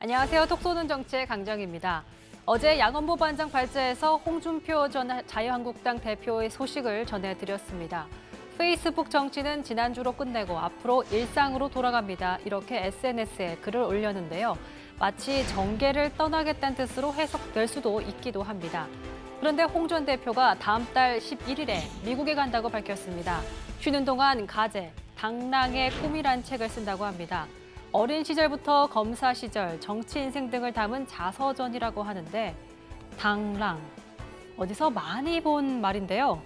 안녕하세요. 톡 쏘는 정치의 강정입니다. 어제 양원보 반장 발제에서 홍준표 전 자유한국당 대표의 소식을 전해드렸습니다. 페이스북 정치는 지난주로 끝내고 앞으로 일상으로 돌아갑니다. 이렇게 SNS에 글을 올렸는데요. 마치 정계를 떠나겠다는 뜻으로 해석될 수도 있기도 합니다. 그런데 홍 전 대표가 다음 달 11일에 미국에 간다고 밝혔습니다. 쉬는 동안 가재, 당랑의 꿈이란 책을 쓴다고 합니다. 어린 시절부터 검사 시절, 정치 인생 등을 담은 자서전이라고 하는데 당랑, 어디서 많이 본 말인데요.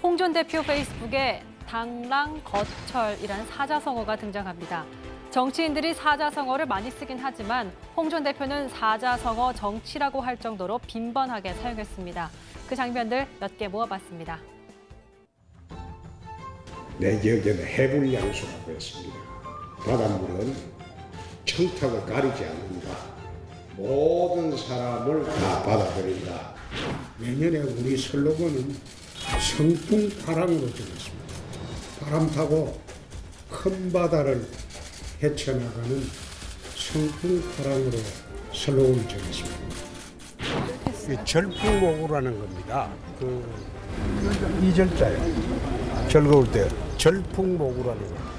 홍 전 대표 페이스북에 당랑 거철이란 사자성어가 등장합니다. 정치인들이 사자성어를 많이 쓰긴 하지만 홍 전 대표는 사자성어 정치라고 할 정도로 빈번하게 사용했습니다. 그 장면들 몇 개 모아봤습니다. 내 기억에는 해불양수라고 했습니다. 바닷물은 청탁을 가리지 않는다. 모든 사람을 다 받아들인다. 내년에 우리 슬로건은 성풍파랑으로 정했습니다. 바람 타고 큰 바다를 헤쳐나가는 성풍파랑으로 슬로건을 정했습니다. 절풍목우라는 겁니다. 이 절자요. 즐거울 때 절풍목우라는 겁니다.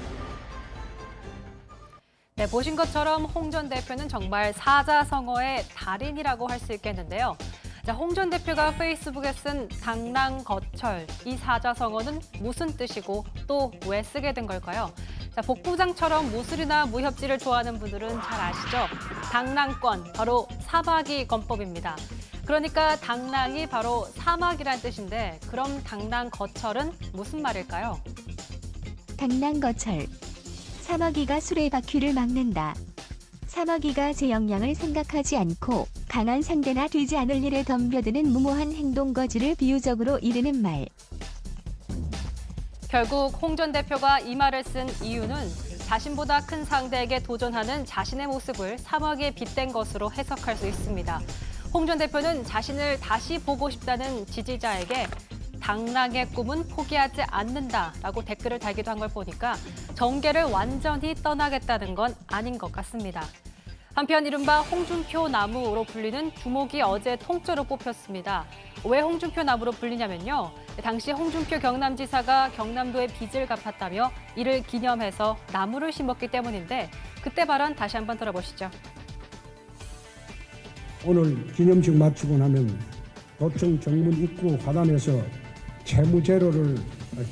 네, 보신 것처럼 홍 전 대표는 정말 사자성어의 달인이라고 할 수 있겠는데요. 자, 홍 전 대표가 페이스북에 쓴 당랑거철, 이 사자성어는 무슨 뜻이고 또 왜 쓰게 된 걸까요? 자, 복부장처럼 무술이나 무협지를 좋아하는 분들은 잘 아시죠? 당랑권, 바로 사마귀 권법입니다. 그러니까 당랑이 바로 사막이란 뜻인데 그럼 당랑거철은 무슨 말일까요? 당랑거철. 사마귀가 수레바퀴를 막는다. 사마귀가 제 역량을 생각하지 않고 강한 상대나 되지 않을 일에 덤벼드는 무모한 행동거지를 비유적으로 이르는 말. 결국 홍 전 대표가 이 말을 쓴 이유는 자신보다 큰 상대에게 도전하는 자신의 모습을 사마귀에 빗댄 것으로 해석할 수 있습니다. 홍 전 대표는 자신을 다시 보고 싶다는 지지자에게 당랑의 꿈은 포기하지 않는다라고 댓글을 달기도 한 걸 보니까 정계를 완전히 떠나겠다는 건 아닌 것 같습니다. 한편 이른바 홍준표 나무로 불리는 두목이 어제 통째로 뽑혔습니다. 왜 홍준표 나무로 불리냐면요. 당시 홍준표 경남지사가 경남도의 빚을 갚았다며 이를 기념해서 나무를 심었기 때문인데 그때 발언 다시 한번 들어보시죠. 오늘 기념식 마치고 나면 도청 정문 입구 화단에서 채무제로를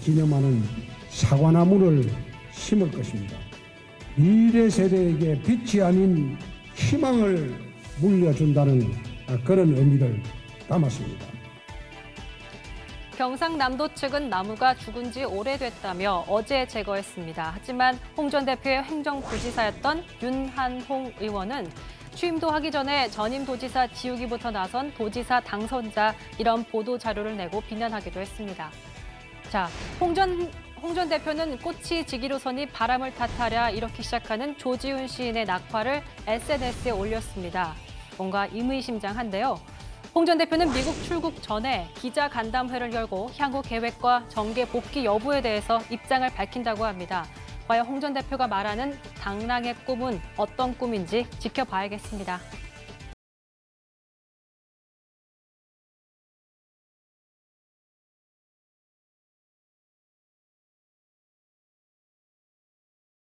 기념하는 사과나무를 심을 것입니다. 미래 세대에게 빛이 아닌 희망을 물려준다는 그런 의미를 담았습니다. 경상남도 측은 나무가 죽은 지 오래됐다며 어제 제거했습니다. 하지만 홍 전 대표의 행정부지사였던 윤한홍 의원은 취임도 하기 전에 전임 도지사 지우기부터 나선 도지사 당선자 이런 보도 자료를 내고 비난하기도 했습니다. 자, 홍 전 대표는 꽃이 지기로서니 바람을 탓하랴 이렇게 시작하는 조지훈 시인의 낙화를 SNS에 올렸습니다. 뭔가 의미심장한데요. 홍 전 대표는 미국 출국 전에 기자 간담회를 열고 향후 계획과 정계 복귀 여부에 대해서 입장을 밝힌다고 합니다. 과연 홍 전 대표가 말하는 당랑의 꿈은 어떤 꿈인지 지켜봐야겠습니다.